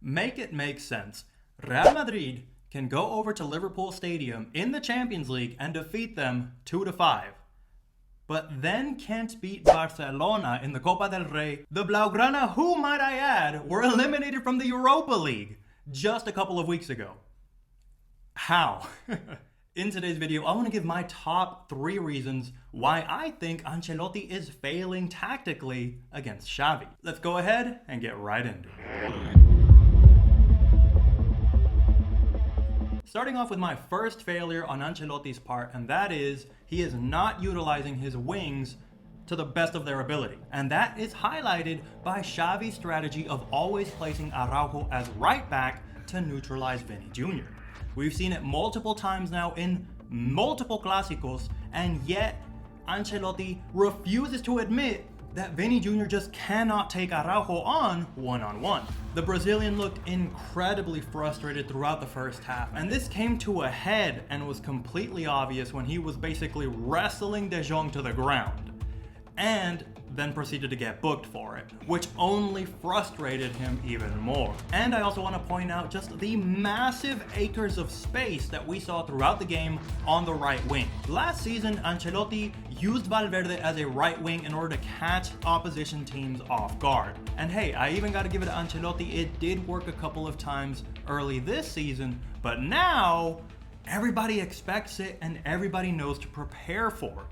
Make it make sense. Real Madrid can go over to Liverpool Stadium in the Champions League and defeat them 2-5. But then can't beat Barcelona in the Copa del Rey. The Blaugrana, who might I add, were eliminated from the Europa League just a couple of weeks ago. How? In today's video, I want to give my top 3 reasons why I think Ancelotti is failing tactically against Xavi. Let's go ahead and get right into it. Starting off with my first failure on Ancelotti's part, and that is he is not utilizing his wings to the best of their ability. And that is highlighted by Xavi's strategy of always placing Araujo as right back to neutralize Vini Jr. We've seen it multiple times now in multiple Clásicos, and yet Ancelotti refuses to admit that Vini Jr. just cannot take Araujo on one-on-one. The Brazilian looked incredibly frustrated throughout the first half, and this came to a head and was completely obvious when he was basically wrestling De Jong to the ground, and then proceeded to get booked for it, which only frustrated him even more. And I also want to point out just the massive acres of space that we saw throughout the game on the right wing. Last season, Ancelotti used Valverde as a right wing in order to catch opposition teams off guard. And hey, I even got to give it to Ancelotti, it did work a couple of times early this season, but now everybody expects it and everybody knows to prepare for it.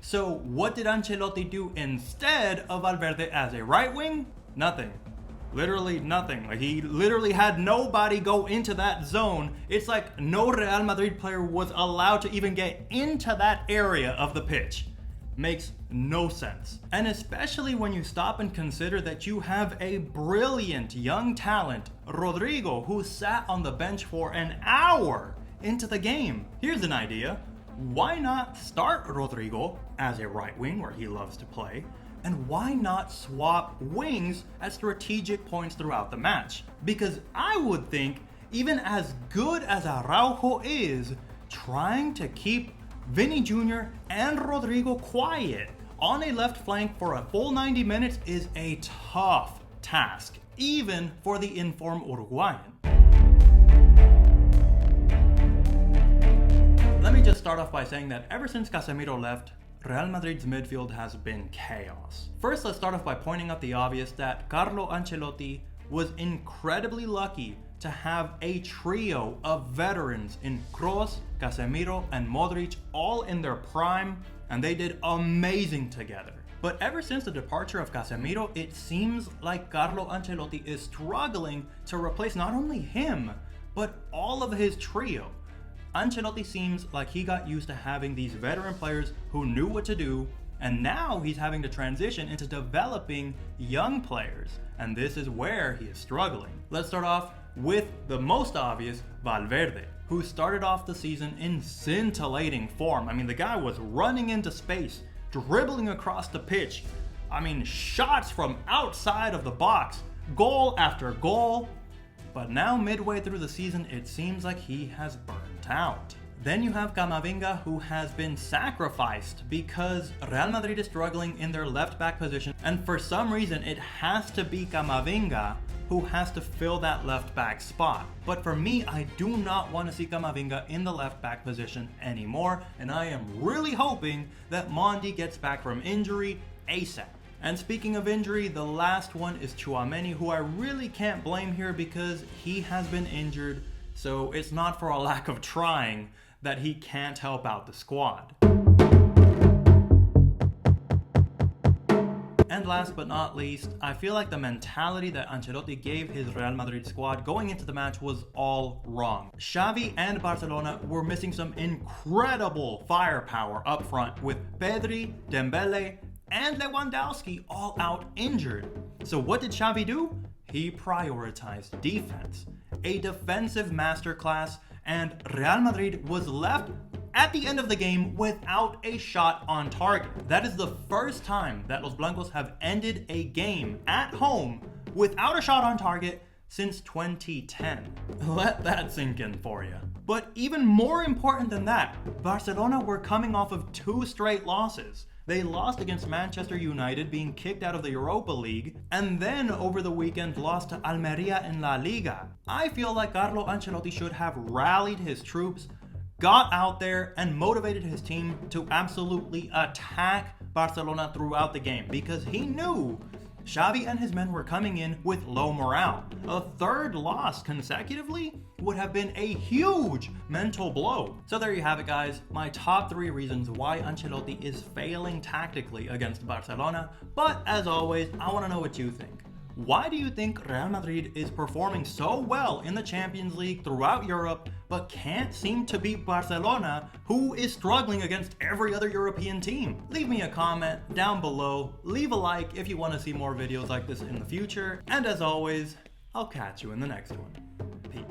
So what did Ancelotti do instead of Valverde as a right wing? Nothing. Literally nothing. Like, he literally had nobody go into that zone. It's like no Real Madrid player was allowed to even get into that area of the pitch. Makes no sense. And especially when you stop and consider that you have a brilliant young talent, Rodrigo, who sat on the bench for an hour into the game. Here's an idea. Why not start Rodrigo as a right wing where he loves to play? And why not swap wings at strategic points throughout the match? Because I would think, even as good as Araujo is, trying to keep Vini Jr. and Rodrigo quiet on a left flank for a full 90 minutes is a tough task, even for the informed Uruguayan. Let me just start off by saying that ever since Casemiro left, Real Madrid's midfield has been chaos. First, let's start off by pointing out the obvious that Carlo Ancelotti was incredibly lucky to have a trio of veterans in Kroos, Casemiro, and Modric all in their prime, and they did amazing together. But ever since the departure of Casemiro, it seems like Carlo Ancelotti is struggling to replace not only him, but all of his trio. Ancelotti seems like he got used to having these veteran players who knew what to do, and now he's having to transition into developing young players, and this is where he is struggling. Let's start off with the most obvious, Valverde, who started off the season in scintillating form. I mean, the guy was running into space, dribbling across the pitch. I mean, shots from outside of the box, goal after goal. But now midway through the season, it seems like he has burnt out. Then you have Camavinga, who has been sacrificed because Real Madrid is struggling in their left back position, and for some reason it has to be Camavinga who has to fill that left back spot. But for me, I do not want to see Camavinga in the left back position anymore, and I am really hoping that Mondi gets back from injury ASAP. And speaking of injury, the last one is Tchouaméni, who I really can't blame here because he has been injured, so it's not for a lack of trying that he can't help out the squad. And last but not least, I feel like the mentality that Ancelotti gave his Real Madrid squad going into the match was all wrong. Xavi and Barcelona were missing some incredible firepower up front with Pedri, Dembele, and Lewandowski all out injured. So what did Xavi do? He prioritized defense, a defensive masterclass, and Real Madrid was left at the end of the game without a shot on target. That is the first time that Los Blancos have ended a game at home without a shot on target since 2010. Let that sink in for you. But even more important than that, Barcelona were coming off of 2 straight losses. They lost against Manchester United, being kicked out of the Europa League, and then over the weekend lost to Almeria in La Liga. I feel like Carlo Ancelotti should have rallied his troops, got out there and motivated his team to absolutely attack Barcelona throughout the game, because he knew Xavi and his men were coming in with low morale. A third loss consecutively would have been a huge mental blow. So there you have it, guys. My top 3 reasons why Ancelotti is failing tactically against Barcelona. But as always, I want to know what you think. Why do you think Real Madrid is performing so well in the Champions League throughout Europe, but can't seem to beat Barcelona, who is struggling against every other European team? Leave me a comment down below, leave a like if you want to see more videos like this in the future, and as always, I'll catch you in the next one. Peace.